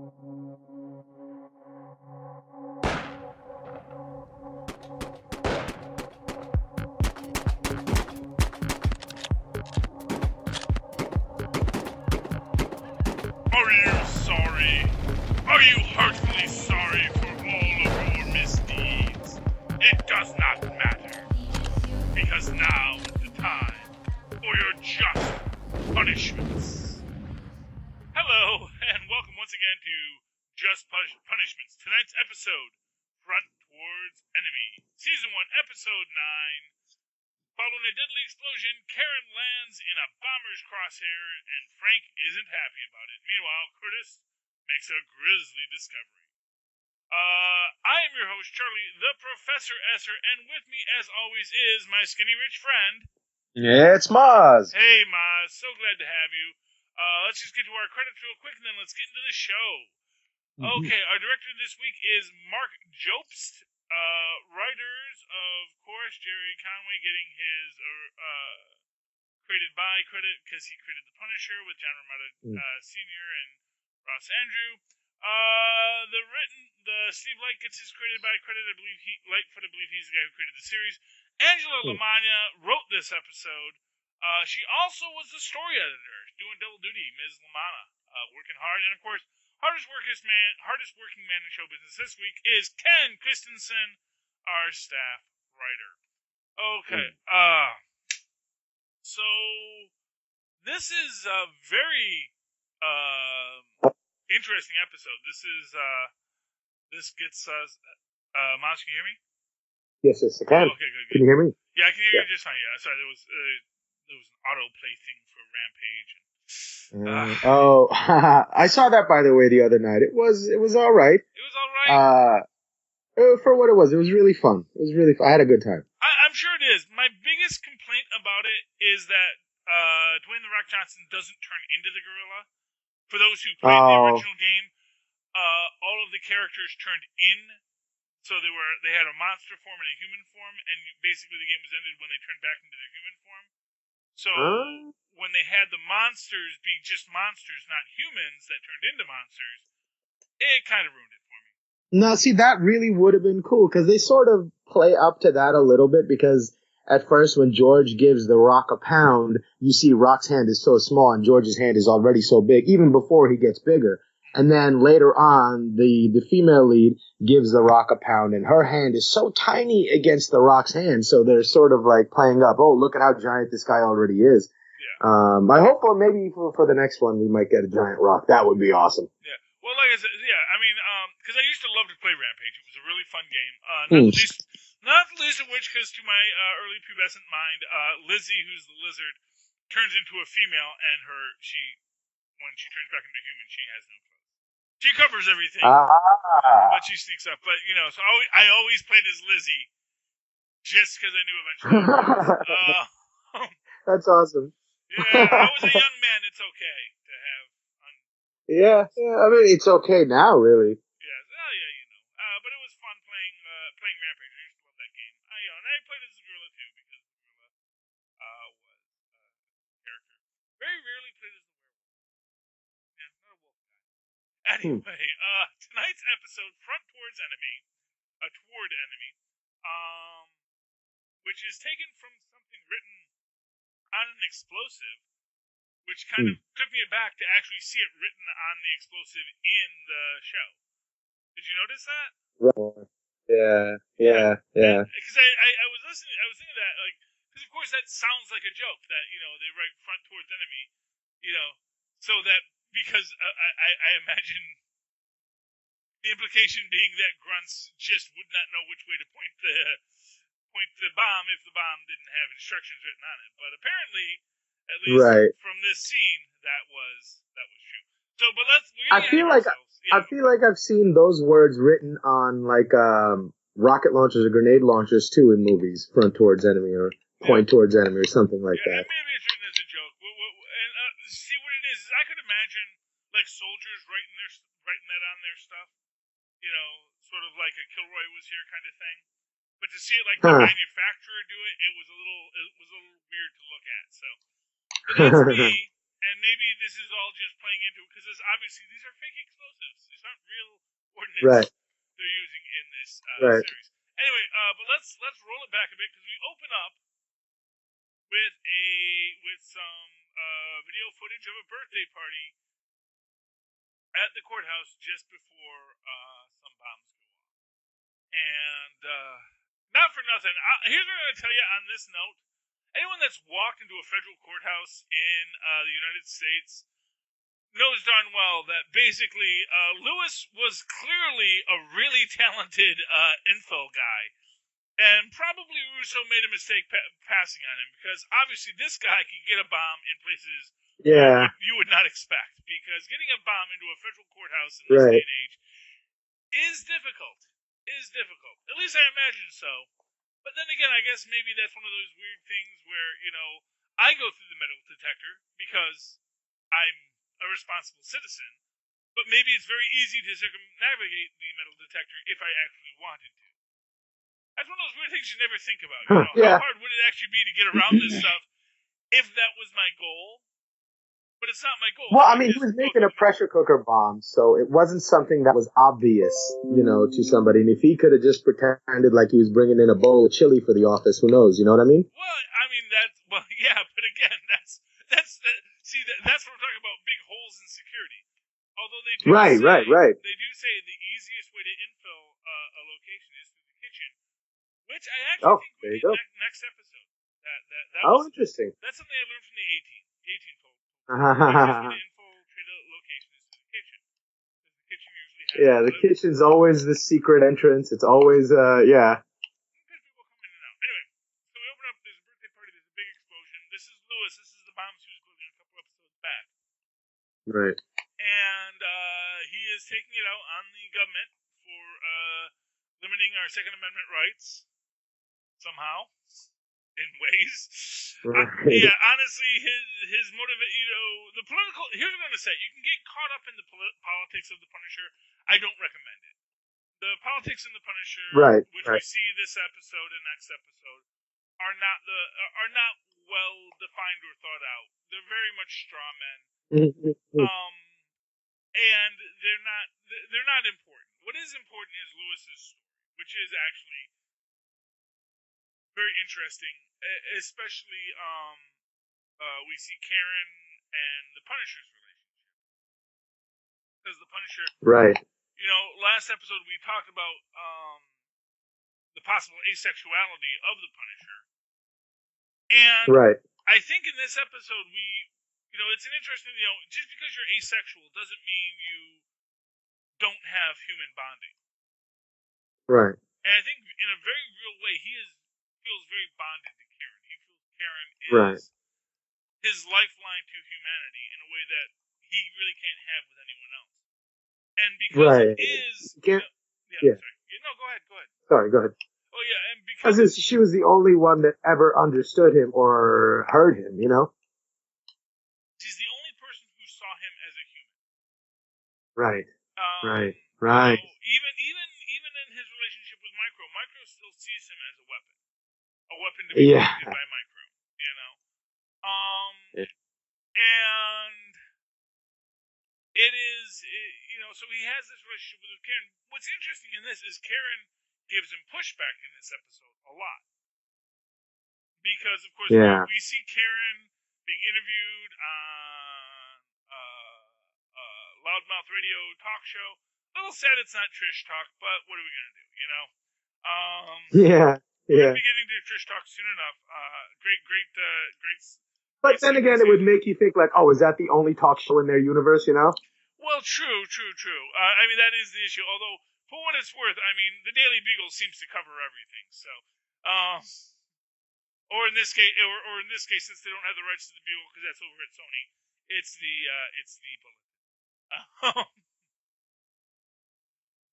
Are you sorry? Are you heartily sorry for all of your misdeeds? It does not matter, because now is the time for your just punishments. Hello, and welcome once again to Just Punishments. Tonight's episode, Front Towards Enemy. Season 1, Episode 9. Following a deadly explosion, Karen lands in a bomber's crosshair, and Frank isn't happy about it. Meanwhile, Curtis makes a grisly discovery. I am your host, Charlie, the Professor Esser, and with me, as always, is my skinny rich friend. Yeah, it's Mozz. Hey, Mozz. So glad to have you. Let's just get to our credits real quick, and then let's get into the show. Okay, our director this week is Mark Jobst. Writers, of course, Jerry Conway getting his created by credit because he created The Punisher with John Romita Sr. and Ross Andrew. The Steve Light gets his created by credit. I believe he's the guy who created the series. Angela Lamagna wrote this episode. She also was the story editor, doing double duty. Ms. Lamagna, working hard, and of course, hardest working man in show business this week is Ken Christensen, our staff writer. Okay, so this is a very interesting episode. This gets us. Mozz, can you hear me? Yes, I can. Okay, good. Can you hear me? Yeah, I can hear you just fine. Yeah, sorry, there was an autoplay thing for Rampage. I saw that, by the way, the other night. It was all right. It was all right. For what it was really fun. It was really fun. I had a good time. I'm sure it is. My biggest complaint about it is that Dwayne The Rock Johnson doesn't turn into the gorilla. For those who played the original game, all of the characters turned in, so they had a monster form and a human form, and basically the game was ended when they turned back into their human form. So when they had the monsters be just monsters, not humans, that turned into monsters, it kind of ruined it for me. No, see, that really would have been cool, because they sort of play up to that a little bit, because at first when George gives The Rock a pound, you see Rock's hand is so small and George's hand is already so big, even before he gets bigger. And then later on, the female lead gives The Rock a pound, and her hand is so tiny against The Rock's hand, so they're sort of like playing up, oh, look at how giant this guy already is. Yeah. I hope maybe for the next one we might get a giant rock. That would be awesome. Yeah. Well, like I said, yeah, I mean, because I used to love to play Rampage. It was a really fun game. Not the least of which, because to my early pubescent mind, Lizzie, who's the lizard, turns into a female, and when she turns back into human, she has no clothes. She covers everything, but she sneaks up. But, so I always played as Lizzie, just because I knew eventually That's awesome. Yeah, I was a young man. It's okay to have. Yeah. I mean, it's okay now, really. Yeah. Oh, yeah, but it was fun playing Rampage. I used to love that game. And I played as a gorilla too because the gorilla was a character. Very rarely played as the werewolf. Yeah, not a wolf guy. Anyway, tonight's episode, Front Towards Enemy, Toward Enemy, which is taken from something written on an explosive, which kind of took me aback to actually see it written on the explosive in the show. Did you notice that? Yeah. Because I was thinking that, like, because of course that sounds like a joke that, they write Front Towards Enemy, so that, because I imagine the implication being that grunts just would not know which way to point the bomb if the bomb didn't have instructions written on it. But apparently, at least from this scene, that was true. So, but I feel like I've seen those words written on like rocket launchers or grenade launchers too in movies. Front Towards Enemy or Point Towards Enemy or something like that. Maybe it's written as a joke. And see what it is I could imagine like soldiers writing that on their stuff. Sort of like a Kilroy was here kind of thing. But to see it like the manufacturer do it, it was a little weird to look at. So, but that's me. And maybe this is all just playing into it, because obviously these are fake explosives. These aren't real Right. ordnance they're using in this Right. series. Anyway, but let's roll it back a bit, because we open up with some video footage of a birthday party at the courthouse just before some bombs go off. And not for nothing, here's what I'm going to tell you on this note. Anyone that's walked into a federal courthouse in the United States knows darn well that basically Lewis was clearly a really talented info guy. And probably Russo made a mistake passing on him, because obviously this guy can get a bomb in places you would not expect. Because getting a bomb into a federal courthouse in this day and age is difficult. At least I imagine so. But then again, I guess maybe that's one of those weird things where, I go through the metal detector because I'm a responsible citizen. But maybe it's very easy to circumnavigate the metal detector if I actually wanted to. That's one of those weird things you never think about. How hard would it actually be to get around this stuff if that was my goal? But it's not my goal. Well, I mean, he was making a pressure cooker bomb, so it wasn't something that was obvious, to somebody. And if he could have just pretended like he was bringing in a bowl of chili for the office, who knows? You know what I mean? Well, I mean, yeah, but again, that's what we're talking about, big holes in security. Although they do right. They do say the easiest way to infill a location is through the kitchen, which I actually think we did next episode. That was interesting. That's something I learned from the 18 told. The easiest way to infiltrate a location is through the kitchen. The kitchen usually has the kitchen's always the secret entrance. It's always Because people come in and out. Anyway, so we open up. There's a birthday party. There's a big explosion. This is Lewis. This is the bombs he was building a couple episodes back. Right. And he is taking it out on the government for limiting our Second Amendment rights somehow, in ways. Right. Honestly, his the political. Here's what I'm going to say: you can get caught up in the politics of the Punisher. I don't recommend it. The politics in the Punisher, which we see this episode and next episode, are not well defined or thought out. They're very much straw men. And they're not important. What is important is Lewis's story, which is actually very interesting, especially we see Karen and the Punisher's relationship. Because the Punisher, last episode we talked about the possible asexuality of the Punisher, and I think in this episode it's an interesting, just because you're asexual doesn't mean you don't have human bonding. Right. And I think in a very real way, feels very bonded to Karen. He feels Karen is his lifeline to humanity in a way that he really can't have with anyone else. And because it is... sorry. No, go ahead. Sorry, go ahead. Oh, yeah, and because... she was the only one that ever understood him or heard him, She's the only person who saw him as a human. Right. Even in his relationship with Micro still sees him as a weapon to be used by Micro. And it is, so he has this relationship with Karen. What's interesting in this is Karen gives him pushback in this episode a lot, because of course we see Karen being interviewed on Loudmouth Radio talk show. A little sad it's not Trish Talk, but what are we gonna do? We'll be getting to Trish Talk soon enough. Great. But then again, it would make you think like, oh, is that the only talk show in their universe? Well, true. I mean, that is the issue. Although, for what it's worth, I mean, the Daily Beagle seems to cover everything. So, or in this case, since they don't have the rights to the Beagle because that's over at Sony, it's the Bulletin.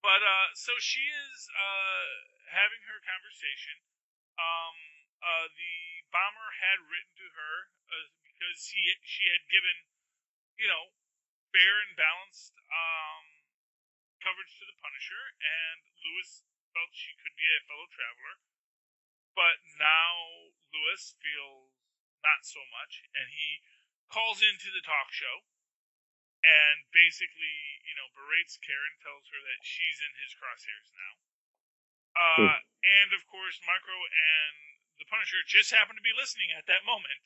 But so she is having her conversation. The bomber had written to her because she had given, fair and balanced coverage to the Punisher, and Lewis felt she could be a fellow traveler. But now Lewis feels not so much, and he calls into the talk show and basically, berates Karen, tells her that she's in his crosshairs now. And of course, Micro and the Punisher just happen to be listening at that moment.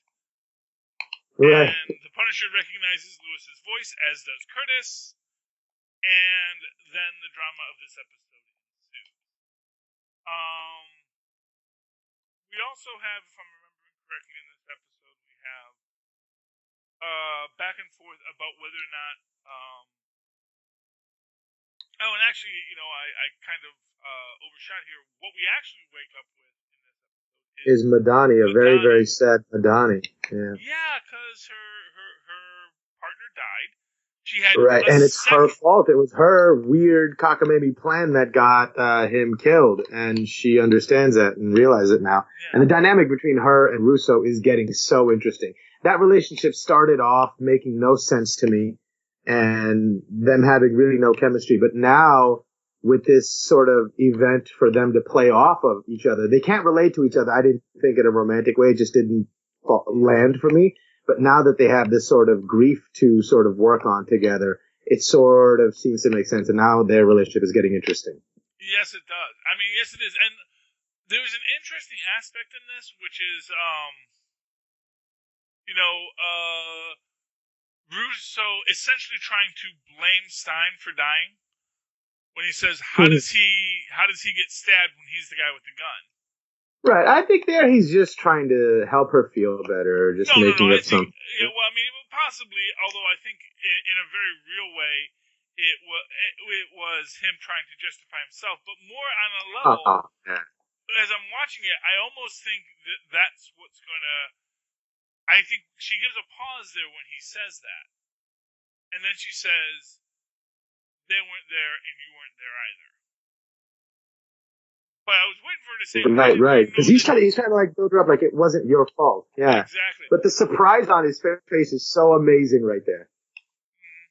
Right. And the Punisher recognizes Lewis's voice, as does Curtis. And then the drama of this episode ensues. We also have, if I'm remembering correctly in this episode, we have back and forth about whether or not. And actually, I kind of overshot here. What we actually wake up with in this episode is Madani, a very, very sad Madani. Yeah. Yeah, because her partner died. She had right, and it's her fault. It was her weird cockamamie plan that got him killed, and she understands that and realizes it now. Yeah. And the dynamic between her and Russo is getting so interesting. That relationship started off making no sense to me, and them having really no chemistry. But now, with this sort of event for them to play off of each other, they can't relate to each other. I didn't think in a romantic way. It just didn't land for me. But now that they have this sort of grief to sort of work on together, it sort of seems to make sense. And now their relationship is getting interesting. Yes, it does. I mean, yes, it is. And there's an interesting aspect in this, which is, Russo essentially trying to blame Stein for dying when he says, how does he get stabbed when he's the guy with the gun? Right, I think there he's just trying to help her feel better, just making up something. Yeah, well, I mean, possibly, although I think in a very real way, it was him trying to justify himself, but more on a level, as I'm watching it, I almost think that's what's going to, I think she gives a pause there when he says that, and then she says, they weren't there and you weren't there either. But I was waiting for her to say right, because he's trying to like build her up like it wasn't your fault. Yeah, exactly. But the surprise on his face is so amazing right there. Mm-hmm.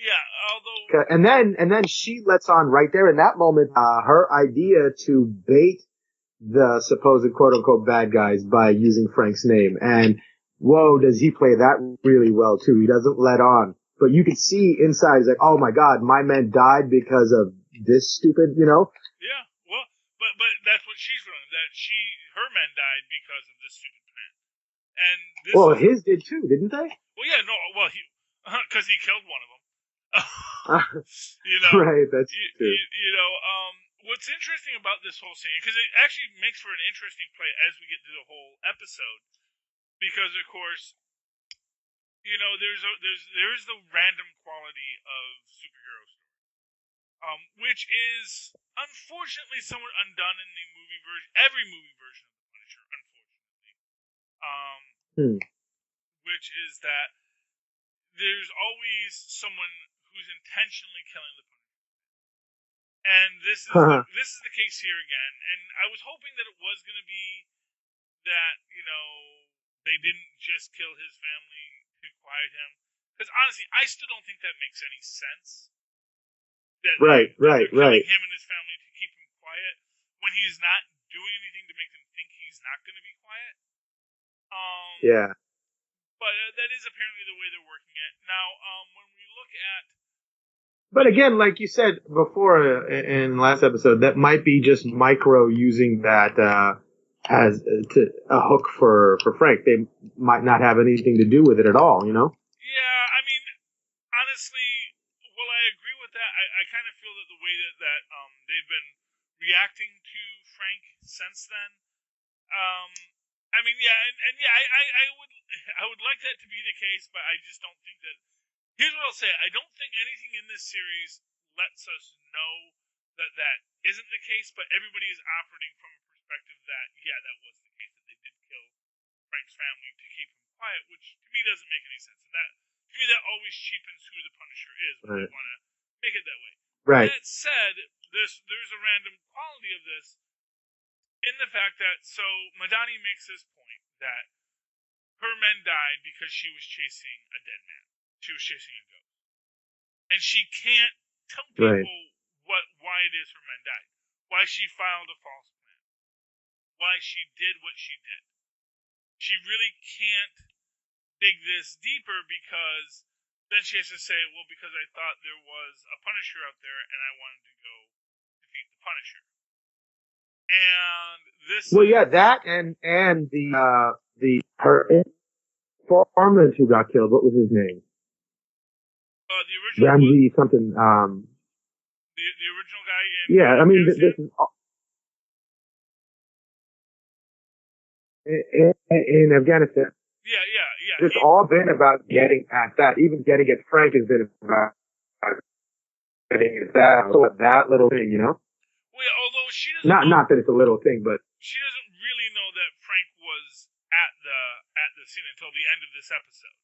Yeah, although and then she lets on right there in that moment her idea to bait the supposed quote unquote bad guys by using Frank's name, and whoa, does he play that really well too? He doesn't let on, but you can see inside he's like, oh my god, my men died because of this stupid, Yeah, well, but that's what she's running. That her men died because of this stupid plan. And his did too, didn't they? Well, yeah, no, because he killed one of them. Right, that's true. What's interesting about this whole scene, because it actually makes for an interesting play as we get through the whole episode, because of course, there's the random quality of superhero story, which is unfortunately somewhat undone in the movie version, every movie version of the Punisher, unfortunately. Which is that there's always someone who's intentionally killing the Punisher. And this is the case here again. And I was hoping that it was going to be that, they didn't just kill his family to quiet him. Because honestly, I still don't think that makes any sense. That they're killing him and his family to keep him quiet when he's not doing anything to make them think he's not going to be quiet. Yeah. But that is apparently the way they're working it. Now, when we look at... But again, like you said before in last episode, that might be just Micro using that as a hook for Frank. They might not have anything to do with it at all, Yeah, I mean, honestly, well, I agree with that. I kind of feel that the way that they've been reacting to Frank since then, I mean, yeah, and yeah, I would like that to be the case, but I just don't think that. Here's what I'll say: I don't think anything in this series lets us know that isn't the case, but everybody is operating from a perspective that that was the case, that they did kill Frank's family to keep him quiet, which to me doesn't make any sense, and to me that always cheapens who the Punisher is when they want to make it that way. Right. That said, there's a random quality of this. In the fact that, so Madani makes this point that her men died because she was chasing a dead man. She was chasing a ghost. And she can't tell people why it is her men died. Why she filed a false plan. Why she did what she did. She really can't dig this deeper because then she has to say, well, because I thought there was a Punisher out there and I wanted to go defeat the Punisher. And this that and her informant who got killed. What was his name? the original Ramsey something. the original guy in Yeah, I mean this is in Afghanistan. Yeah. It's all been about getting at that. Even getting at Frank has been about getting at that little thing, you know. Well, yeah, although she doesn't not that it's a little thing, but she doesn't really know that Frank was at the scene until the end of this episode.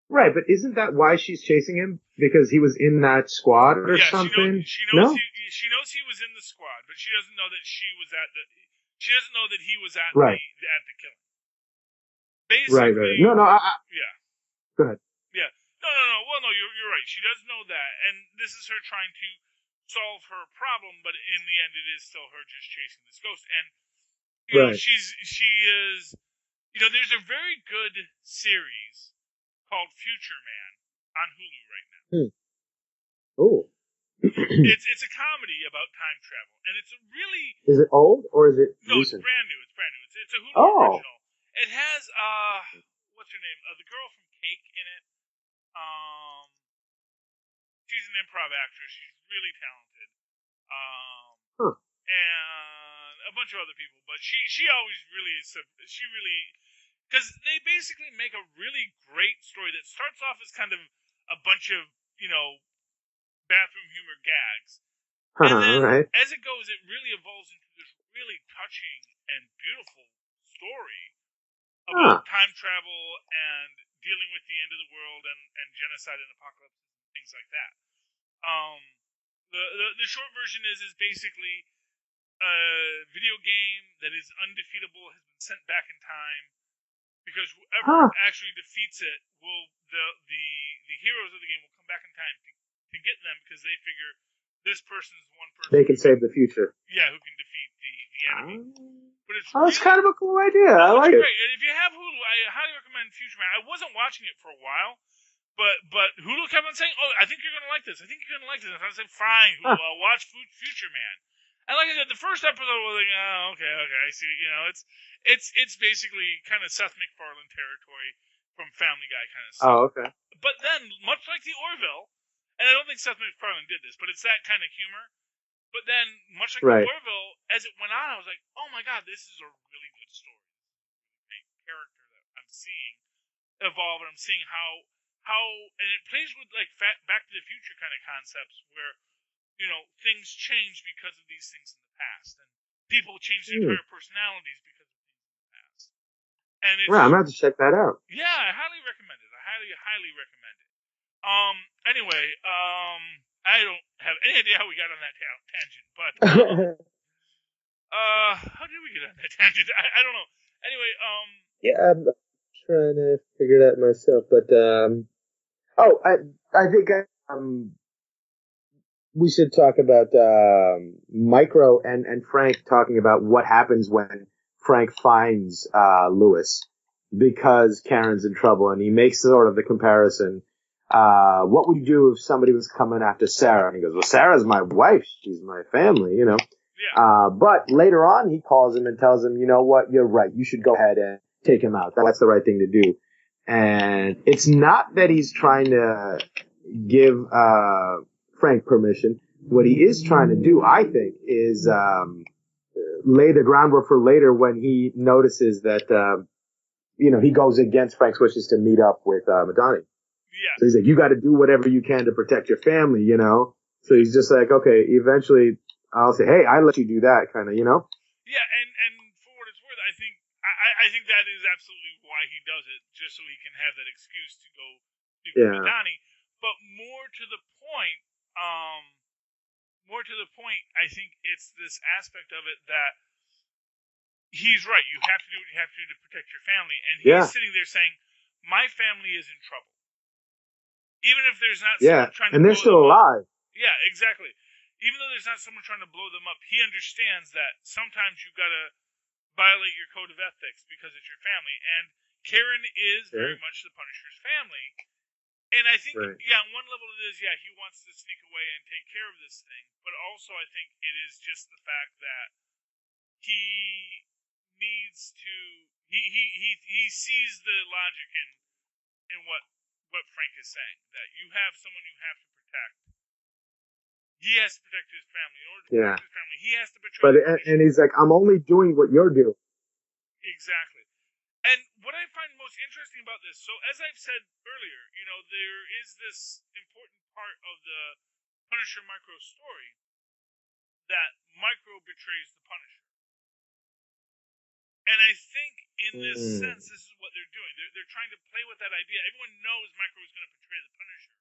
right. But isn't that why she's chasing him? Because he was in that squad or something? She knows he was in the squad, but she doesn't know that she doesn't know that he was at the killing. Basically, right. No. Yeah. Go ahead. Yeah. No. Well, no, you're right. She does know that, and this is her trying to solve her problem, but in the end, it is still her just chasing this ghost. And you know, she is. You know, there's a very good series called Future Man on Hulu right now. Oh. It's a comedy about time travel, and it's a really. Is it old or is it recent? It's brand new. It's a Hulu original. It has what's her name? The girl from Cake in it. She's an improv actress. She's really talented. And a bunch of other people, but she always really is. She really, because they basically make a really great story that starts off as kind of a bunch of bathroom humor gags, and then as it goes, it really evolves into this really touching and beautiful story about time travel and dealing with the end of the world and genocide and apocalypse, things like that. The short version is basically a video game that is undefeatable has been sent back in time because whoever actually defeats it will the heroes of the game will come back in time to get them because they figure this person is one person they can save the future. Yeah, who can defeat the enemy. But it's that's kind of a cool idea. I like it. And if you have Hulu, I highly recommend Future Man. I wasn't watching it for a while, but Hulu kept on saying, "Oh, I think you're gonna like this. I think you're gonna like this." And I said, "Fine, Hulu, I'll watch Future Man." And like I said, the first episode was like, "Oh, okay, I see." You know, it's basically kind of Seth MacFarlane territory from Family Guy kind of stuff. Oh, okay. But then, much like the Orville, and I don't think Seth MacFarlane did this, but it's that kind of humor. But then, much like the Orville, as it went on, I was like, "Oh my god, this is a really good story. A character that I'm seeing evolve, and I'm seeing how, and it plays with like Back to the Future kind of concepts where, things change because of these things in the past, and people change their entire personalities because of things in the past." And it's, I'm going to have to check that out. Yeah, I highly recommend it. I highly recommend it. Anyway, I don't have any idea how we got on that tangent, but how did we get on that tangent? I don't know. Anyway, yeah, I'm trying to figure it out myself, but I think we should talk about Micro and Frank talking about what happens when Frank finds Lewis because Karen's in trouble, and he makes sort of the comparison. What would you do if somebody was coming after Sarah? And he goes, well, Sarah's my wife. She's my family, you know. Yeah. But later on, he calls him and tells him, you know what, you're right. You should go ahead and take him out. That's the right thing to do. And it's not that he's trying to give Frank permission. What he is trying to do, I think, is lay the groundwork for later when he notices that, he goes against Frank's wishes to meet up with Madani. Yeah. So he's like, you got to do whatever you can to protect your family, you know? So he's just like, okay, eventually I'll say, hey, I let you do that, kind of, you know? Yeah, and for what it's worth, I think that is absolutely why he does it, just so he can have that excuse to go do Madani. But more to the point, I think it's this aspect of it that he's right. You have to do what you have to do to protect your family. And he's sitting there saying, my family is in trouble. Even if there's not someone trying to and they're still alive. Yeah, exactly. Even though there's not someone trying to blow them up, he understands that sometimes you've got to violate your code of ethics because it's your family. And Karen is very much the Punisher's family. And I think, on one level it is, he wants to sneak away and take care of this thing. But also I think it is just the fact that he needs to, he sees the logic in what Frank is saying. That you have someone you have to protect. He has to protect his family. In order to protect his family, he has to betray the Punisher. And he's like, I'm only doing what you're doing. Exactly. And what I find most interesting about this, so as I've said earlier, there is this important part of the Punisher Micro story that Micro betrays the Punisher. And I think in this sense, this is what they're doing. They're trying to play with that idea. Everyone knows Micro is going to betray the Punisher.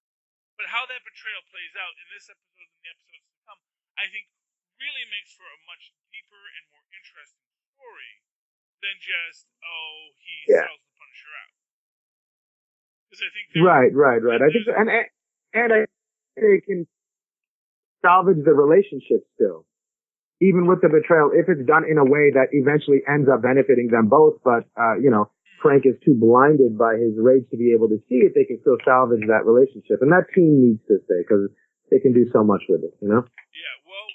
But how that betrayal plays out in this episode and the episodes to come, I think really makes for a much deeper and more interesting story than just, he sells the Punisher out. Because I think right. I think, and I think they can salvage the relationship still, even with the betrayal, if it's done in a way that eventually ends up benefiting them both. But Frank is too blinded by his rage to be able to see it. They can still salvage that relationship, and that team needs to stay because they can do so much with it. Yeah. Well,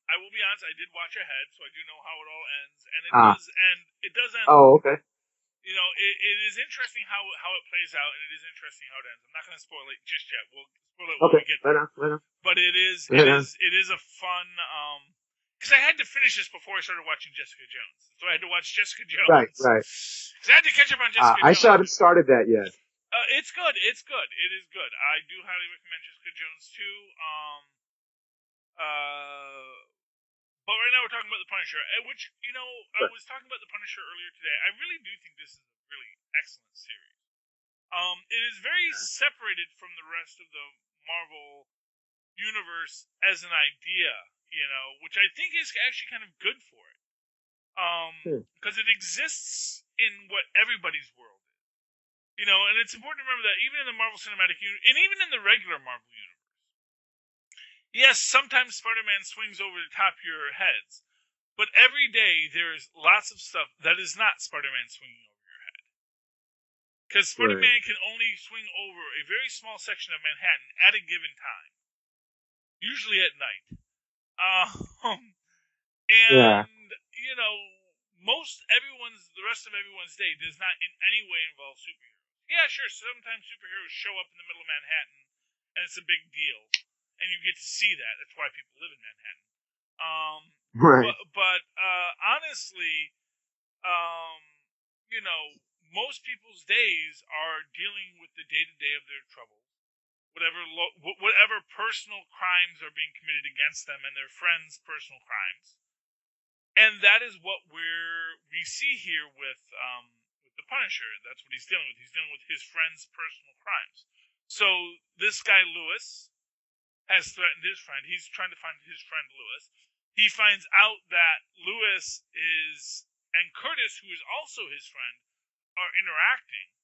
I will be honest. I did watch ahead, so I do know how it all ends, and it does end. Oh, okay. It is interesting how it plays out, and it is interesting how it ends. I'm not going to spoil it just yet. We'll spoil it when we get there. Right now. But it is a fun. Because I had to finish this before I started watching Jessica Jones, so I had to watch Jessica Jones. Right. Because I had to catch up on Jessica Jones. I haven't started that yet. It's good. It is good. I do highly recommend Jessica Jones too. But right now we're talking about the Punisher, which I was talking about the Punisher earlier today. I really do think this is a really excellent series. It is very separated from the rest of the Marvel universe as an idea, which I think is actually kind of good for it. Because it exists in what everybody's world is. And it's important to remember that even in the Marvel Cinematic Universe, and even in the regular Marvel universe, yes, sometimes Spider-Man swings over the top of your heads, but every day there's lots of stuff that is not Spider-Man swinging over your head. Because Spider-Man can only swing over a very small section of Manhattan at a given time, usually at night. The rest of everyone's day does not in any way involve superheroes. Yeah, sure, sometimes superheroes show up in the middle of Manhattan, and it's a big deal. And you get to see that. That's why people live in Manhattan. But honestly, most people's days are dealing with the day-to-day of their troubles. Whatever personal crimes are being committed against them and their friends' personal crimes. And that is what we see here with the Punisher. That's what he's dealing with. He's dealing with his friends' personal crimes. So this guy, Lewis, has threatened his friend. He's trying to find his friend Lewis. He finds out that Lewis and Curtis, who is also his friend, are interacting.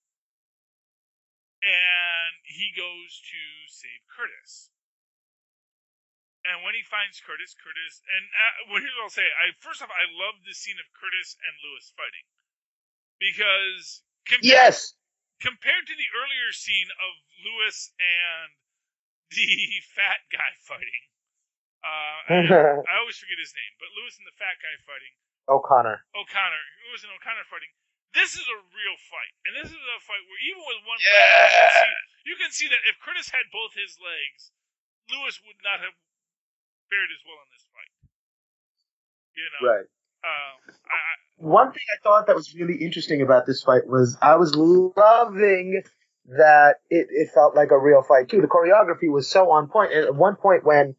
And he goes to save Curtis. And when he finds Curtis, and here's what I'll say. First off, I love the scene of Curtis and Lewis fighting. Because compared to the earlier scene of Lewis and the fat guy fighting. I always forget his name, but Lewis and the fat guy fighting. O'Connor. Lewis and O'Connor fighting. This is a real fight. And this is a fight where even with one leg, you can see that if Curtis had both his legs, Lewis would not have fared as well in this fight. Right. One thing I thought that was really interesting about this fight was I was loving that it felt like a real fight too. The choreography was so on point. And at one point when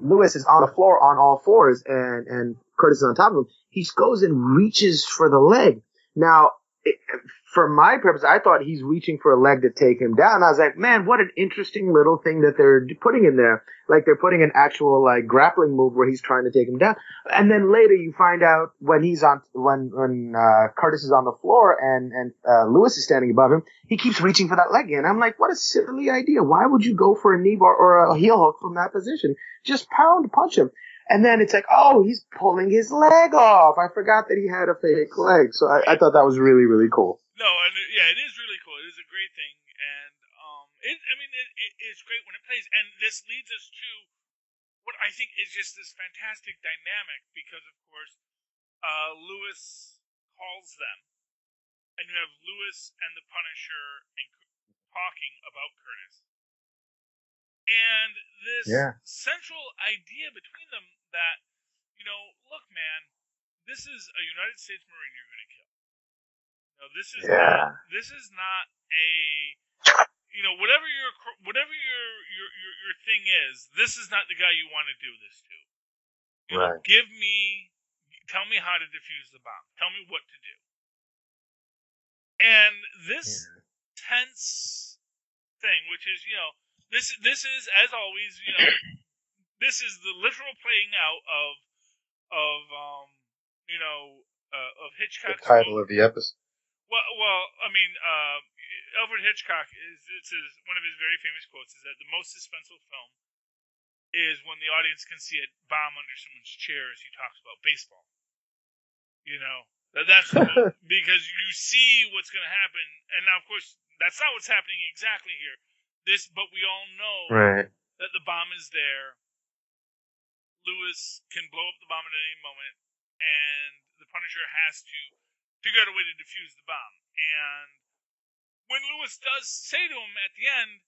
Lewis is on the floor on all fours and Curtis is on top of him, he goes and reaches for the leg. Now, for my purpose, I thought he's reaching for a leg to take him down. I was like, man, what an interesting little thing that they're putting in there. Like they're putting an actual like grappling move where he's trying to take him down. And then later you find out when Curtis is on the floor and Lewis is standing above him, he keeps reaching for that leg again. I'm like, what a silly idea. Why would you go for a knee bar or a heel hook from that position? Just punch him. And then it's like, oh, he's pulling his leg off. I forgot that he had a fake leg. So I thought that was really, really cool. No, and yeah, it is really cool. It is a great thing, and it's great when it plays. And this leads us to what I think is just this fantastic dynamic because, of course, Lewis calls them, and you have Lewis and the Punisher talking about Curtis. And this central idea between them that, look, man, this is a United States Marine you're going to kill. This is not a, whatever your thing is, this is not the guy you want to do this to. Tell me how to defuse the bomb. Tell me what to do. And this tense thing, which is, this is, as always, this is the literal playing out of Hitchcock's the title of the episode. Well, I mean, Alfred Hitchcock one of his very famous quotes is that the most suspenseful film is when the audience can see a bomb under someone's chair as he talks about baseball. That's because you see what's going to happen, and now, of course, that's not what's happening exactly here. But we all know that the bomb is there. Lewis can blow up the bomb at any moment, and the Punisher has to figure out a way to defuse the bomb. And when Lewis does say to him at the end,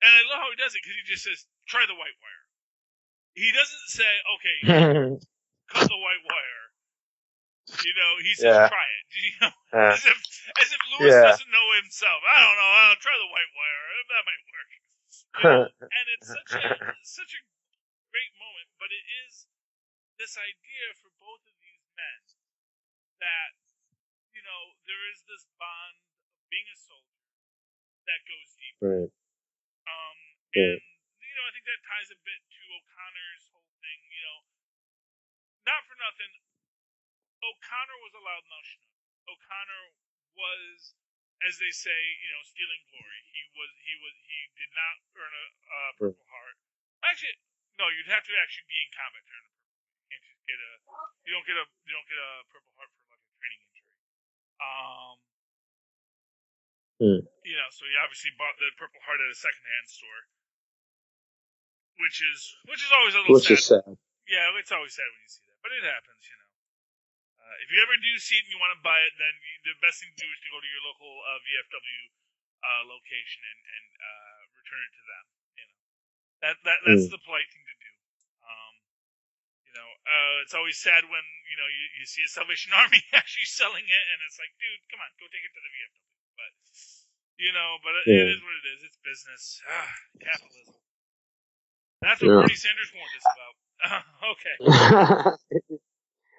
and I love how he does it because he just says, "Try the white wire." He doesn't say, "Okay, cut the white wire." He says, "Try it." As if Lewis doesn't know himself. I don't know. I'll try the white wire. That might work. And it's such a great moment, but it is this idea for both of these men that there is this bond of being a soldier that goes deep. Right. And I think that ties a bit to O'Connor's whole thing. Not for nothing, O'Connor was a loudmouth schnook. O'Connor was, as they say, stealing glory. He did not earn a Purple Heart. Actually, no, you'd have to actually be in combat to earn a Purple Heart. You can't just get you don't get a Purple Heart for like a training injury. So he obviously bought the Purple Heart at a secondhand store, which is always a little sad. Which is sad. Yeah, it's always sad when you see that, but it happens, if you ever do see it and you want to buy it, then the best thing to do is to go to your local VFW location and return it to them. That's the polite thing to do. It's always sad when you see a Salvation Army actually selling it, and it's like, dude, come on, go take it to the VFW. But it is what it is. It's business. Capitalism. That's what Bernie Sanders warned us about. Okay.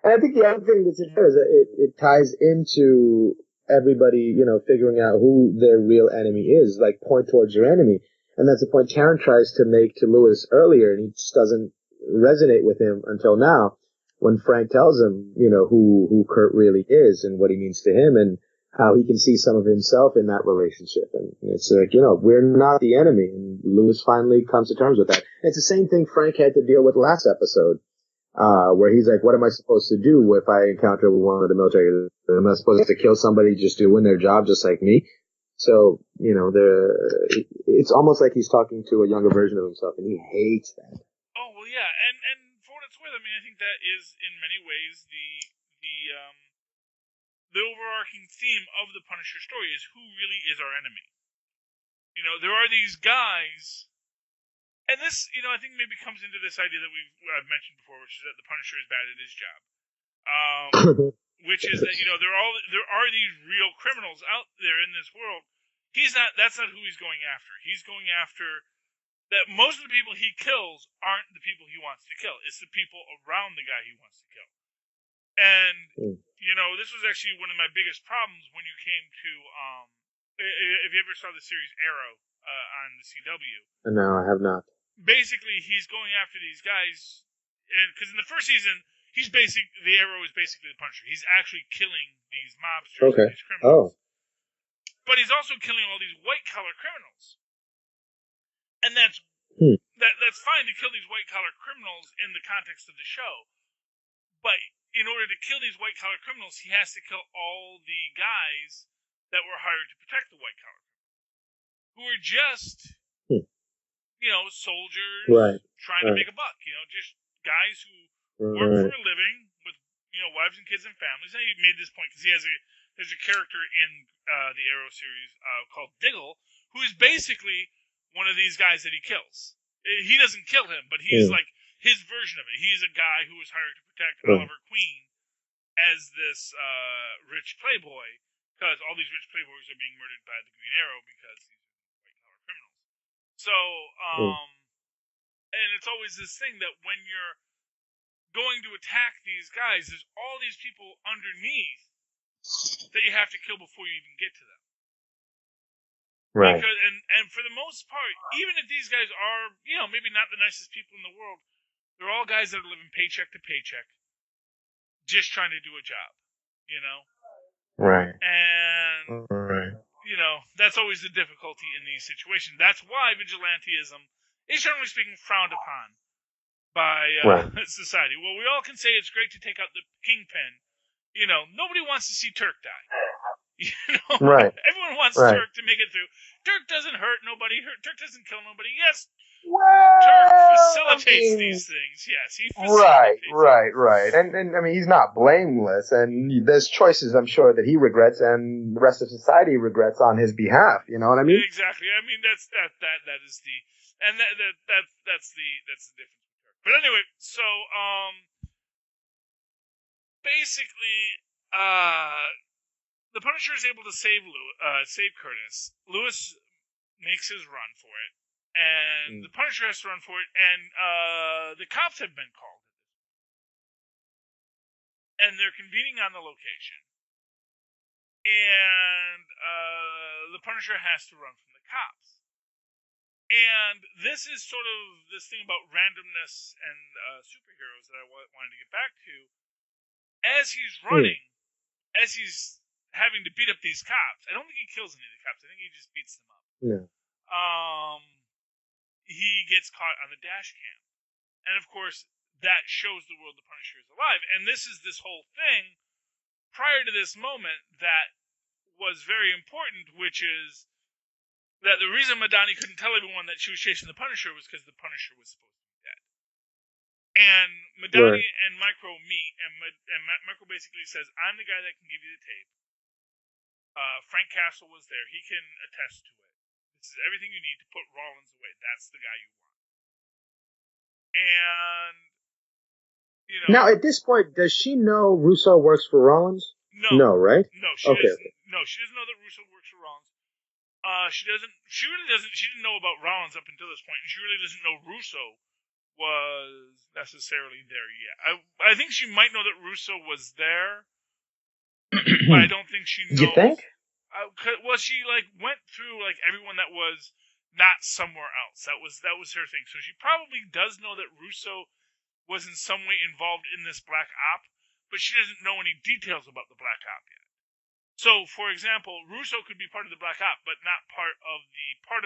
And I think the other thing that's interesting is that it ties into everybody, figuring out who their real enemy is, like point towards your enemy. And that's the point Karen tries to make to Lewis earlier, and he just doesn't resonate with him until now when Frank tells him, who Kurt really is and what he means to him and how he can see some of himself in that relationship. And it's like, we're not the enemy. And Lewis finally comes to terms with that. And it's the same thing Frank had to deal with last episode. Where he's like, what am I supposed to do if I encounter one of the military? Am I supposed to kill somebody just doing their job just like me? So, it's almost like he's talking to a younger version of himself, and he hates that. Oh, well, yeah, and for what it's worth, I mean, I think that is, in many ways, the overarching theme of the Punisher story is who really is our enemy. There are these guys. And this, I think maybe comes into this idea that I've mentioned before, which is that the Punisher is bad at his job. Which is that, there are these real criminals out there in this world. That's not who he's going after. He's going after that most of the people he kills aren't the people he wants to kill. It's the people around the guy he wants to kill. And, this was actually one of my biggest problems when you came to, if you ever saw the series Arrow on the CW. No, I have not. Basically, he's going after these guys, because in the first season, the Arrow is basically the Punisher. He's actually killing these mobsters, and these criminals. But he's also killing all these white-collar criminals. And that's That's fine to kill these white-collar criminals in the context of the show. But in order to kill these white-collar criminals, he has to kill all the guys that were hired to protect the white-collar criminals, who are just, soldiers trying to make a buck. Just guys who work for a living with, wives and kids and families. And he made this point because there's a character in the Arrow series called Diggle, who is basically one of these guys that he kills. He doesn't kill him, but he's like his version of it. He's a guy who was hired to protect Oliver Queen as this rich playboy, because all these rich playboys are being murdered by the Green Arrow because he's white-collar criminals. So, and it's always this thing that when you're going to attack these guys, there's all these people underneath that you have to kill before you even get to them. Right. Because, and for the most part, even if these guys are, maybe not the nicest people in the world, they're all guys that are living paycheck to paycheck, just trying to do a job, Right. And, that's always the difficulty in these situations. That's why vigilantism is, generally speaking, frowned upon by society. Well, we all can say it's great to take out the kingpin. Nobody wants to see Turk die. Right. Everyone wants Turk to make it through. Turk doesn't hurt nobody. Turk doesn't kill nobody. Yes, Turk facilitates these things. Yes, he facilitates. Right. And I mean, he's not blameless, and there's choices I'm sure that he regrets, and the rest of society regrets on his behalf. You know what I mean? Exactly. I mean, that is the, and that's the difference. But anyway, so basically, the Punisher is able to save Curtis. Lewis makes his run for it, and the Punisher has to run for it, and the cops have been called, and they're convening on the location, and the Punisher has to run from the cops. And this is sort of this thing about randomness and superheroes that I wanted to get back to. As he's running, as he's having to beat up these cops, I don't think he kills any of the cops. I think he just beats them up. Yeah. He gets caught on the dash cam. And of course, that shows the world the Punisher is alive. And this is this whole thing prior to this moment that was very important, which is that the reason Madani couldn't tell everyone that she was chasing the Punisher was because the Punisher was supposed to be dead. And Madani and Micro meet, and Micro basically says, I'm the guy that can give you the tape. Frank Castle was there. He can attest to it. This is everything you need to put Rollins away. That's the guy you want. And, Now, at this point, does she know Russo works for Rollins? No, right? No, she doesn't. No, she doesn't know that Russo works for Rollins. She really doesn't. She didn't know about Rollins up until this point, and she really doesn't know Russo was necessarily there yet. I think she might know that Russo was there, but I don't think she knows. You think? Well, she went through everyone that was not somewhere else. That was her thing. So she probably does know that Russo was in some way involved in this Black Op, but she doesn't know any details about the Black Op yet. So, for example, Russo could be part of the Black Op, but not part of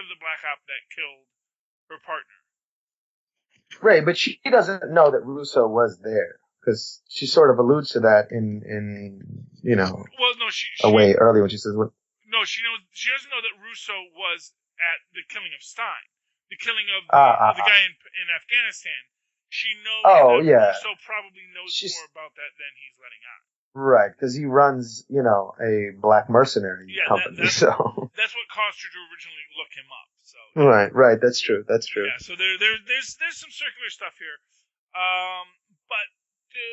the Black Op that killed her partner. Right, but she doesn't know that Russo was there, because she sort of alludes to that in Well, no, a way early when she says what. No, she doesn't know that Russo was at the killing of Stein, the killing of the guy in Afghanistan. She knows that Russo probably knows more about that than he's letting on. Right, because he runs, a black mercenary company. That's what caused her to originally look him up. So right, that's true. Yeah, so there's some circular stuff here, but to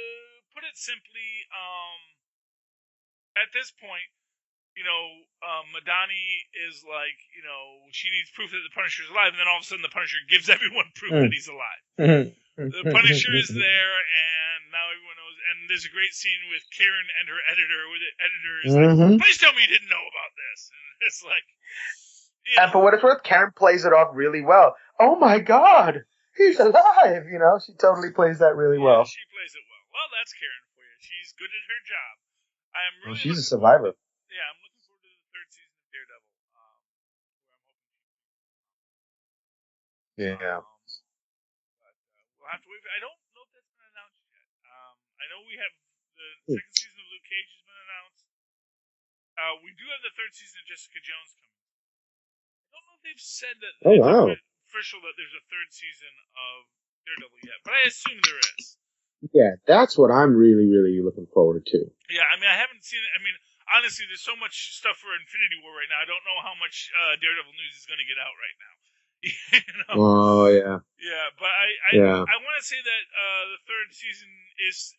put it simply, at this point, Madani is she needs proof that the Punisher is alive, and then all of a sudden the Punisher gives everyone proof that he's alive. The Punisher is there, and now everyone knows. And there's a great scene with Karen and her editor, where the editor is like, please tell me you didn't know about this. And it's like... And for what it's worth, Karen plays it off really well. Oh my God, he's alive! She totally plays that really well. She plays it well. Well, that's Karen for you. She's good at her job. She's a survivor. Yeah, I'm looking forward to the third season of Daredevil. Yeah. But we'll have to wait. I don't know if that's been announced yet. I know we have the second season of Luke Cage has been announced. We do have the third season of Jessica Jones coming. I don't know if they've said that Oh it's wow. official that there's a third season of Daredevil yet, but I assume there is. Yeah, that's what I'm really, really looking forward to. Yeah, I mean, I haven't seen it. I mean, honestly, there's so much stuff for Infinity War right now. I don't know how much Daredevil news is going to get out right now. You know? Oh yeah. Yeah, but Yeah. I want to say that the third season is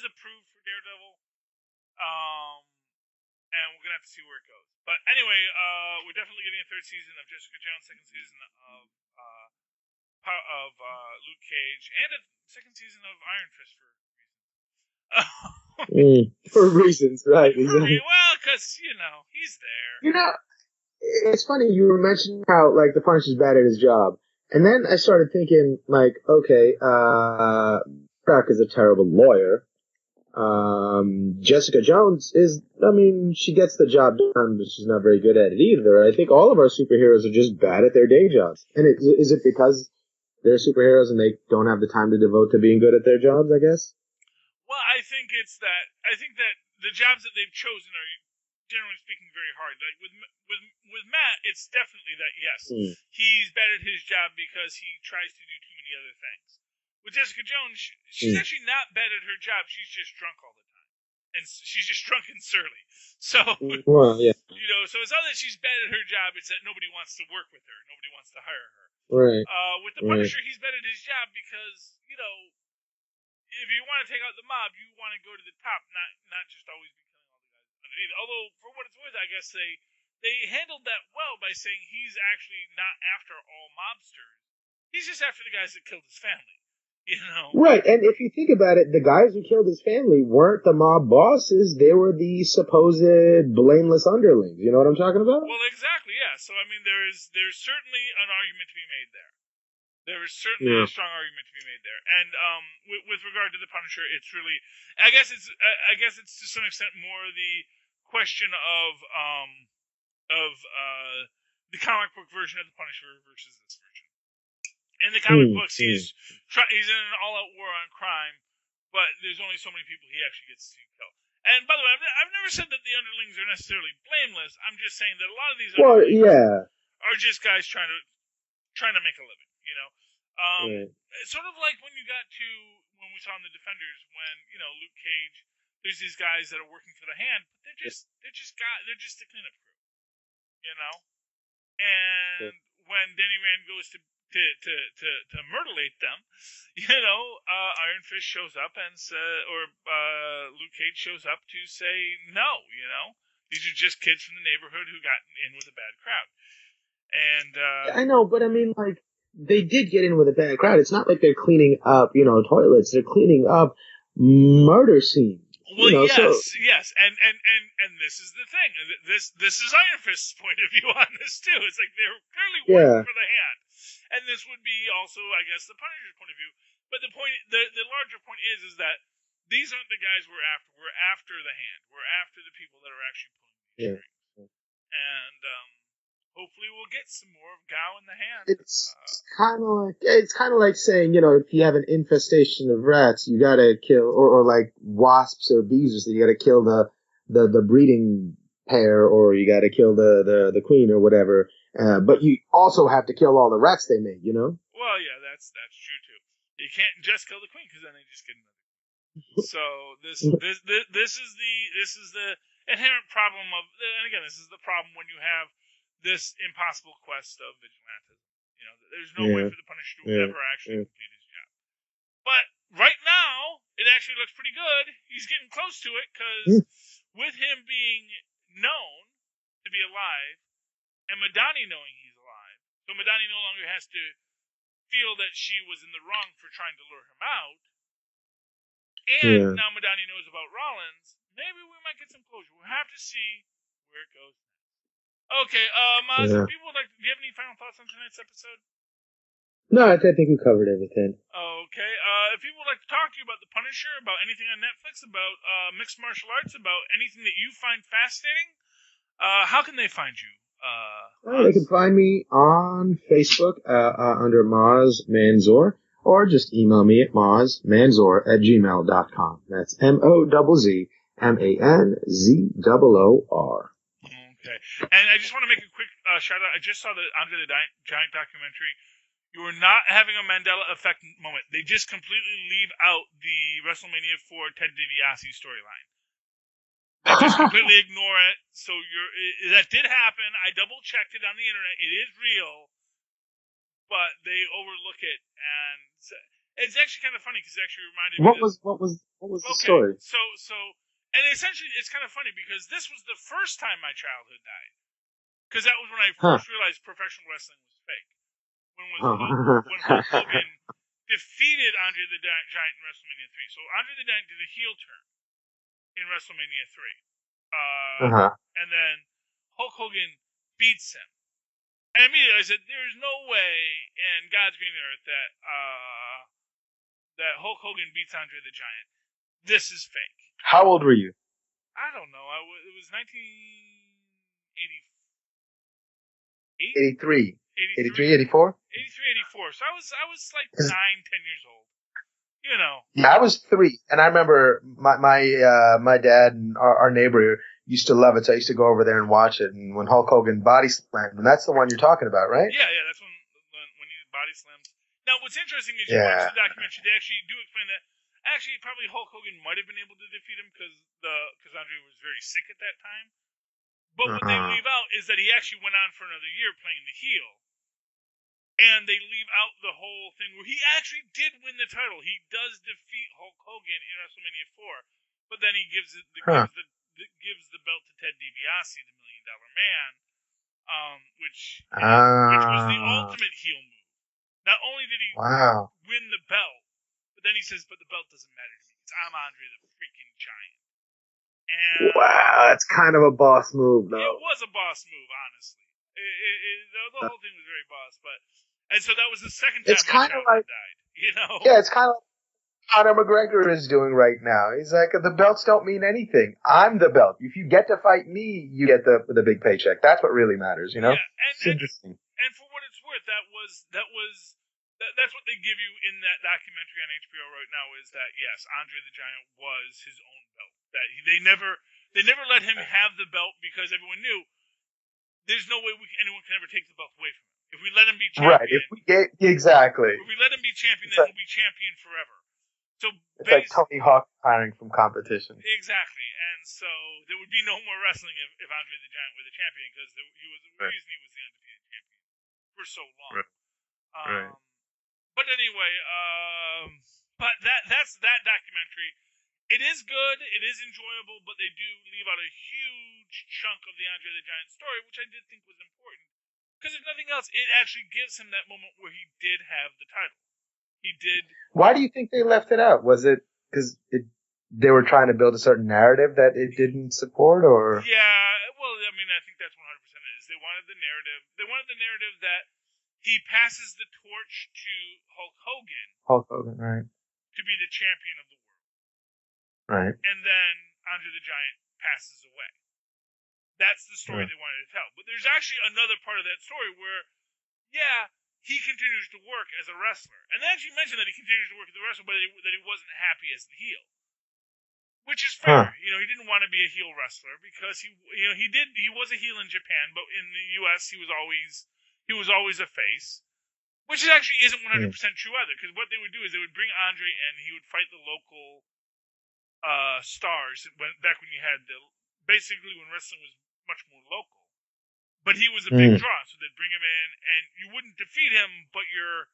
approved for Daredevil. And we're gonna have to see where it goes. But anyway, we're definitely getting a third season of Jessica Jones, second season of Luke Cage, and a second season of Iron Fist for reasons. For reasons, right? Exactly. Well, because he's there. You know, it's funny you were mentioning how like the Punisher's bad at his job, and then I started thinking like, okay, Brock is a terrible lawyer. Jessica Jones I mean, she gets the job done, but she's not very good at it either. I think all of our superheroes are just bad at their day jobs. And is it because they're superheroes and they don't have the time to devote to being good at their jobs, I guess? Well, I think that the jobs that they've chosen are, generally speaking, very hard. Like with Matt, it's definitely that yes, he's bad at his job because he tries to do too many other things. With Jessica Jones, she's actually not bad at her job. She's just drunk all the time, and she's just drunk and surly. So, well, yeah, so it's not that she's bad at her job; it's that nobody wants to work with her, nobody wants to hire her. right. With the Punisher, he's bad at his job because if you want to take out the mob, you want to go to the top, not just always be killing all the guys underneath. Although, for what it's worth, I guess they handled that well by saying he's actually not after all mobsters. He's just after the guys that killed his family. Right, and if you think about it, the guys who killed his family weren't the mob bosses, they were the supposed blameless underlings. You know what I'm talking about? Well, exactly, yeah. So, I mean, there's certainly an argument to be made there. There is certainly a strong argument to be made there. And with regard to the Punisher, it's really, I guess it's to some extent more the question of the comic book version of the Punisher versus this version. In the comic books, he's in an all-out war on crime, but there's only so many people he actually gets to kill. And by the way, I've never said that the underlings are necessarily blameless. I'm just saying that a lot of these underlings are just guys trying to make a living. It's sort of like when we saw in the Defenders when Luke Cage. There's these guys that are working for the Hand, but they're just the cleanup crew. And when Danny Rand goes to murderate them, Iron Fist shows up and Luke Cage shows up to say no. These are just kids from the neighborhood who got in with a bad crowd. And I know, but I mean, like, they did get in with a bad crowd. It's not like they're cleaning up, toilets. They're cleaning up murder scenes. Well, yes, and this is the thing. This is Iron Fist's point of view on this too. It's like they're clearly working for the Hand, and this would be also, I guess, the Punisher's point of view. But the larger point is that these aren't the guys we're after. We're after the Hand. We're after the people that are actually pulling the strings. And hopefully, we'll get some more of Gao in the Hand. It's kind of like saying, if you have an infestation of rats, you gotta kill, or like wasps or bees, or so you gotta kill the breeding pair, or you gotta kill the queen or whatever. But you also have to kill all the rats they made. Well, yeah, that's true too. You can't just kill the queen because then they just get another. So this is the inherent problem of, and again, this is the problem when you have this impossible quest of vigilantism. There's no way for the Punisher to ever actually complete his job. But right now, it actually looks pretty good. He's getting close to it because with him being known to be alive and Madani knowing he's alive, so Madani no longer has to feel that she was in the wrong for trying to lure him out. And now Madani knows about Rollins. Maybe we might get some closure. We'll have to see where it goes. Okay, Mozz, do you have any final thoughts on tonight's episode? No, I think we covered everything. Okay, if people would like to talk to you about The Punisher, about anything on Netflix, about mixed martial arts, about anything that you find fascinating, how can they find you? They can Mozz? find me on Facebook under Mozz Manzor, or just email me at mozzmanzor@gmail.com. That's MOZZMANZOOR. Okay. And I just want to make a quick shout out. I just saw the Andre the Giant documentary. You are not having a Mandela effect moment. They just completely leave out the WrestleMania 4 Ted DiBiase storyline. They just completely ignore it. So that did happen. I double checked it on the internet. It is real, but they overlook it, and it's actually kind of funny because it actually reminded me that. What was the Okay, story? and essentially it's kind of funny because this was the first time my childhood died, because that was when I Huh. first realized professional wrestling was fake. Oh. When Hulk Hogan defeated Andre the Giant in WrestleMania 3. So Andre the Giant did a heel turn in WrestleMania 3. Uh-huh. And then Hulk Hogan beats him. And immediately I said, "There's no way in God's green earth that Hulk Hogan beats Andre the Giant. This is fake." How old were you? I don't know. It was 1988, 83. 83, 83, 84? 83, 84. So I was like 9, 10 years old. You know. Yeah, I was 3, and I remember my dad and our neighbor used to love it, so I used to go over there and watch it. And when Hulk Hogan body slammed, and that's the one you're talking about, right? Yeah, that's when he body slams. Now, what's interesting is you Yeah. watch the documentary. They actually do explain that. Actually, probably Hulk Hogan might have been able to defeat him because Andre was very sick at that time. But what they leave out is that he actually went on for another year playing the heel. And they leave out the whole thing where he actually did win the title. He does defeat Hulk Hogan in WrestleMania 4, but then he gives the belt to Ted DiBiase, the $1 Million Man, which was the ultimate heel move. Not only did he win the belt, but then he says, "But the belt doesn't matter to me because I'm Andre the freaking Giant." And That's kind of a boss move, though. it was a boss move, honestly. The whole thing was very boss, and so that was the second time my childhood died. You know? Yeah, it's kind of like Conor McGregor is doing right now. He's like, the belts don't mean anything. I'm the belt. If you get to fight me, you get the big paycheck. That's what really matters, you know? Yeah, it's interesting. And for what it's worth, that's what they give you in that documentary on HBO right now. Is that yes, Andre the Giant was his own belt. That they never let him have the belt because everyone knew there's no way anyone can ever take the belt away from him. If we let him be champion, right? Exactly. If we let him be champion, then he'll be champion forever. So it's like Tony Hawk retiring from competition. Exactly, and so there would be no more wrestling if Andre the Giant were the champion because the reason he was the undefeated champion for so long. Right. But anyway, that's that documentary. It is good, it is enjoyable, but they do leave out a huge chunk of the Andre the Giant story, which I did think was important. Because if nothing else, it actually gives him that moment where he did have the title. He did. Why do you think they left it out? Was it because they were trying to build a certain narrative that it didn't support, or? Yeah, well, I mean, I think that's 100% it is. They wanted the narrative. They wanted the narrative that he passes the torch to Hulk Hogan. Hulk Hogan, right? To be the champion of the world. Right. And then Andre the Giant passes away. That's the story they wanted to tell. But there's actually another part of that story where, yeah, he continues to work as a wrestler. And they actually mentioned that he continues to work as a wrestler, but that he wasn't happy as the heel. Which is fair. You know, he didn't want to be a heel wrestler because he was a heel in Japan, but in the US he was always a face. Which actually isn't 100% true either, because what they would do is they would bring Andre in, he would fight the local stars back when you had basically when wrestling was much more local. But he was a big draw, so they'd bring him in, and you wouldn't defeat him, but your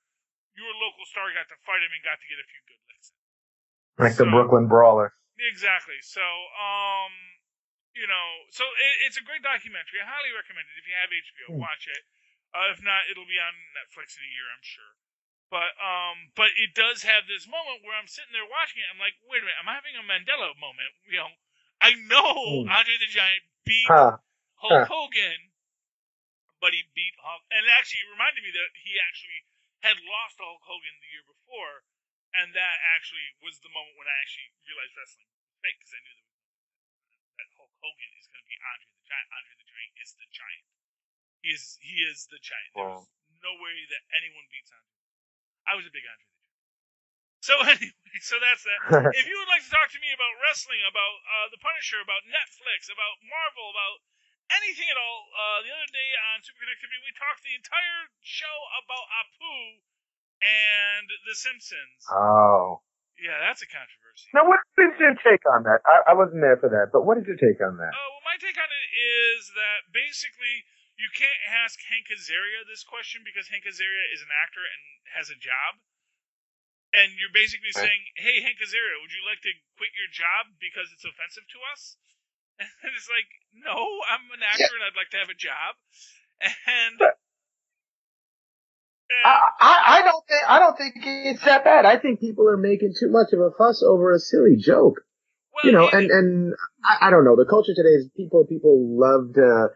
local star got to fight him and got to get a few good licks in. Like the Brooklyn Brawler. Exactly. So, it's a great documentary. I highly recommend it. If you have HBO, watch it. If not, it'll be on Netflix in a year, I'm sure. But it does have this moment where I'm sitting there watching it. I'm like, wait a minute, I'm having a Mandela moment. You know, I know Andre the Giant beat Hulk Hogan, but he beat Hulk. And actually, it reminded me that he actually had lost to Hulk Hogan the year before, and that actually was the moment when I actually realized wrestling was fake, because I knew that Hulk Hogan is going to be Andre the Giant. Andre the Giant is the Giant. He is the giant. Wow. There's no way that anyone beats Andre. I was a big Andre the Giant. So anyway, so that's that. If you would like to talk to me about wrestling, about The Punisher, about Netflix, about Marvel, about anything at all, the other day on Super Connectivity, we talked the entire show about Apu and The Simpsons. Oh. Yeah, that's a controversy. Now, what is your take on that? I wasn't there for that, but what is your take on that? Well, my take on it is that basically you can't ask Hank Azaria this question because Hank Azaria is an actor and has a job. And you're basically saying, hey, Hank Azaria, would you like to quit your job because it's offensive to us? And it's like, no, I'm an actor and I'd like to have a job. And I don't think it's that bad. I think people are making too much of a fuss over a silly joke. well, and I don't know. The culture today is people love to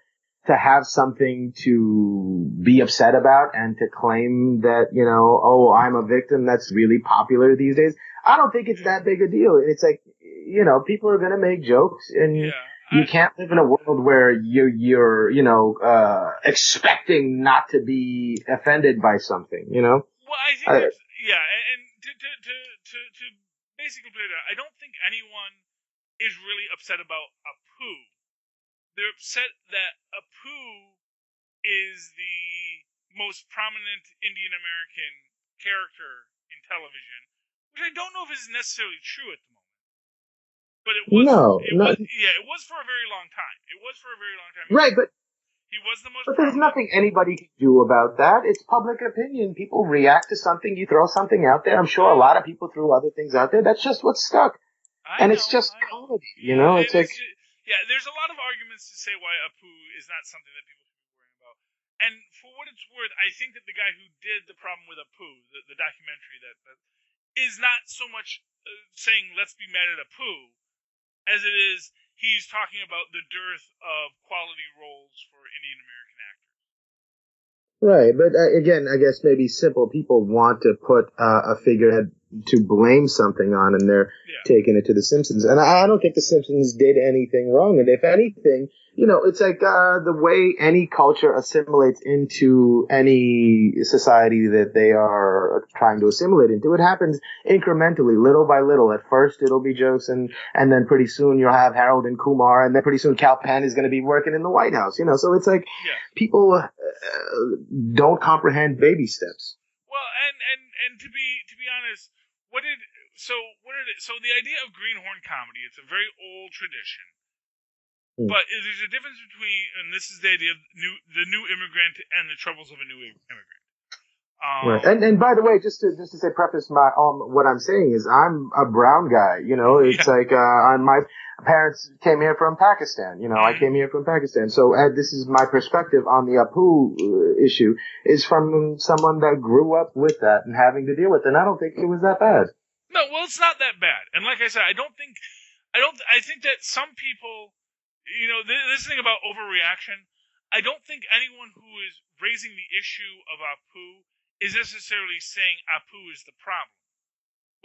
have something to be upset about and to claim that, oh, I'm a victim. That's really popular these days. I don't think it's that big a deal. It's like, people are going to make jokes and you can't live in a world where you're expecting not to be offended by something, Well, I think and to basically put it out, I don't think anyone is really upset about Apu. They're upset that Apu is the most prominent Indian American character in television, which I don't know if is necessarily true at the moment. But it was. It was for a very long time. Right, but he was the most. But there's nothing anybody can do about that. It's public opinion. People react to something. You throw something out there. I'm sure a lot of people threw other things out there. That's just what's stuck. It's just comedy. It's like. There's a lot of arguments to say why Apu is not something that people should be worrying about. And for what it's worth, I think that the guy who did The Problem with Apu, the documentary that is not so much saying let's be mad at Apu, as it is he's talking about the dearth of quality roles for Indian American actors. Right, but again, I guess maybe simple people want to put a figurehead to blame something on, and they're taking it to The Simpsons. And I don't think The Simpsons did anything wrong. And if anything, it's like the way any culture assimilates into any society that they are trying to assimilate into. It happens incrementally, little by little. At first, it'll be jokes, and then pretty soon you'll have Harold and Kumar, and then pretty soon Kal Penn is going to be working in the White House. So it's like people don't comprehend baby steps. Well, and to be honest, so the idea of greenhorn comedy, it's a very old tradition. But there's a difference between, and this is the idea of the new immigrant and the troubles of a new immigrant. Right. And by the way, just to say, preface what I'm saying is I'm a brown guy. It's like my parents came here from Pakistan. I came here from Pakistan. So this is my perspective on the Apu issue is from someone that grew up with that and having to deal with it. And I don't think it was that bad. No, well, it's not that bad. And like I said, I think that some people, this thing about overreaction, I don't think anyone who is raising the issue of Apu is necessarily saying Apu is the problem.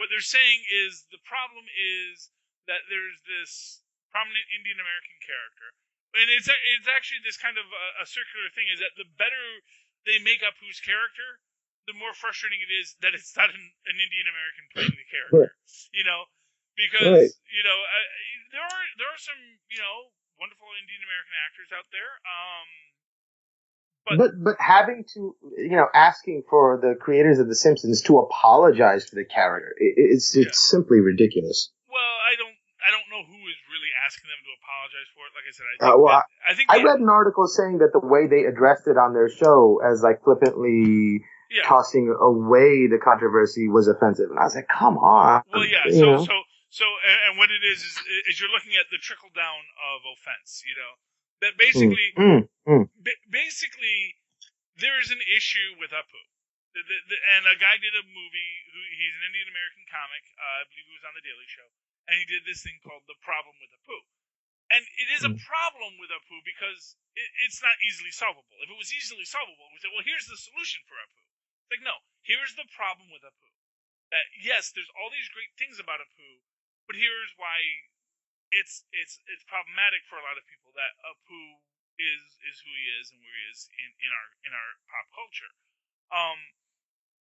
What they're saying is the problem is that there's this prominent Indian American character. And it's actually this kind of a circular thing, is that the better they make Apu's character, the more frustrating it is that it's not an Indian American playing the character. Because there are some wonderful Indian American actors out there. But having to asking for the creators of The Simpsons to apologize for the character, it's simply ridiculous. Well, I don't know who is really asking them to apologize for it. Like I said, I read an article saying that the way they addressed it on their show as like flippantly tossing away the controversy was offensive, and I was like, come on. Well, So what it is you're looking at the trickle down of offense. That basically, basically, there is an issue with Apu. And a guy did a movie. He's an Indian American comic. I believe he was on The Daily Show, and he did this thing called The Problem with Apu. And it is a problem with Apu because it's not easily solvable. If it was easily solvable, we say, well, here's the solution for Apu. It's like, no, here's the problem with Apu. That yes, there's all these great things about Apu, but here's why it's problematic for a lot of people that Apu is who he is and where he is in our pop culture.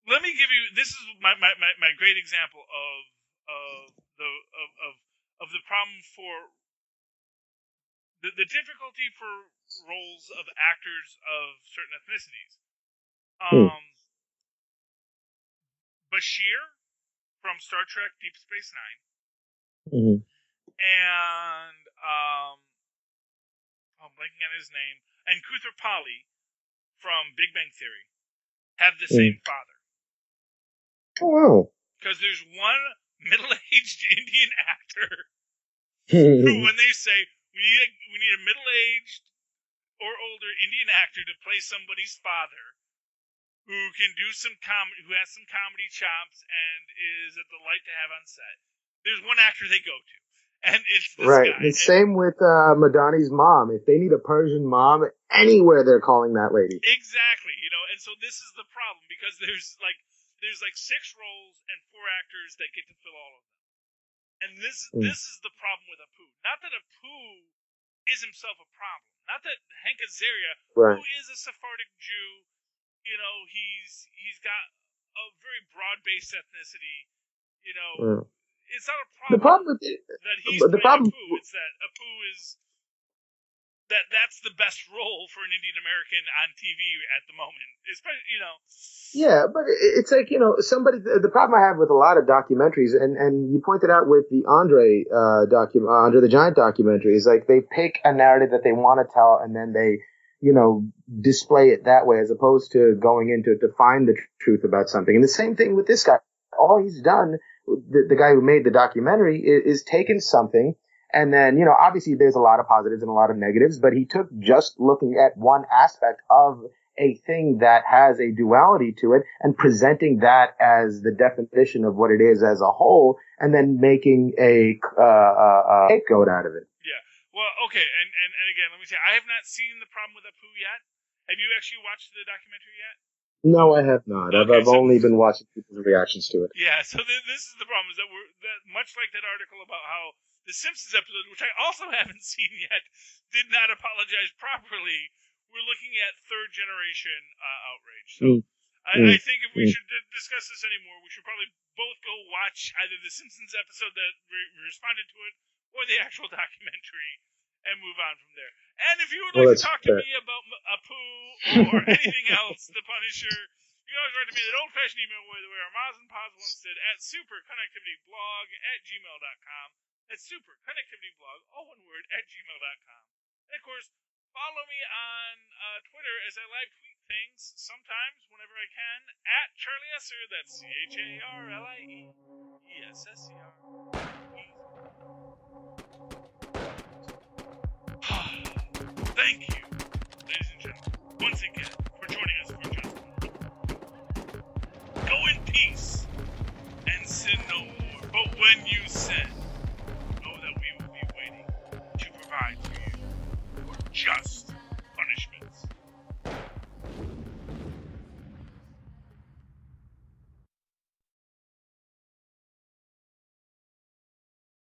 Let me give you, this is my great example of the problem for the difficulty for roles of actors of certain ethnicities. Bashir from Star Trek Deep Space Nine, and I'm blanking on his name, and Kuthrapali from Big Bang Theory have the same father. Oh. Because there's one middle-aged Indian actor who, when they say we need a middle-aged or older Indian actor to play somebody's father, who can do some comedy, who has some comedy chops, and is at the light to have on set. There's one actor they go to, and it's this guy. The same with Madani's mom. If they need a Persian mom, anywhere they're calling that lady. Exactly, and so this is the problem, because there's like 6 roles and 4 actors that get to fill all of them. And this is the problem with Apu. Not that Apu is himself a problem. Not that Hank Azaria, who is a Sephardic Jew, he's got a very broad-based ethnicity. It's not a problem. The problem with that he's playing Apu. It's that Apu is that's the best role for an Indian American on TV at the moment. Yeah, but it's like, somebody. The problem I have with a lot of documentaries, and you pointed out with the Andre the Giant documentary, is like they pick a narrative that they want to tell, and then they, display it that way, as opposed to going into it to find the truth about something. And the same thing with this guy. All he's done, the guy who made the documentary, is taken something. And then, obviously there's a lot of positives and a lot of negatives, but he took just looking at one aspect of a thing that has a duality to it and presenting that as the definition of what it is as a whole, and then making a scapegoat out of it. Yeah. Well, okay. And again, let me say, I have not seen the problem with Apu yet. Have you actually watched the documentary yet? No, I have not. Okay, I've only been watching people's reactions to it. Yeah, so this is the problem, is that that much like that article about how the Simpsons episode, which I also haven't seen yet, did not apologize properly, we're looking at third generation outrage. So I think if we should discuss this anymore, we should probably both go watch either the Simpsons episode that responded to it or the actual documentary and move on from there. And if you would like to talk to me about Apu or anything else, The Punisher, you can always write to me at old-fashioned email way the way our Mozz and Paz once did at superconnectivityblog@gmail.com. That's superconnectivityblog, all one word, @gmail.com. And of course, follow me on Twitter as I live tweet things sometimes, whenever I can, at Charlie Esser. That's CharlieEssser. Thank you, ladies and gentlemen, once again, for joining us for Just Go in peace and sin no more. But when you sin, know that we will be waiting to provide for you just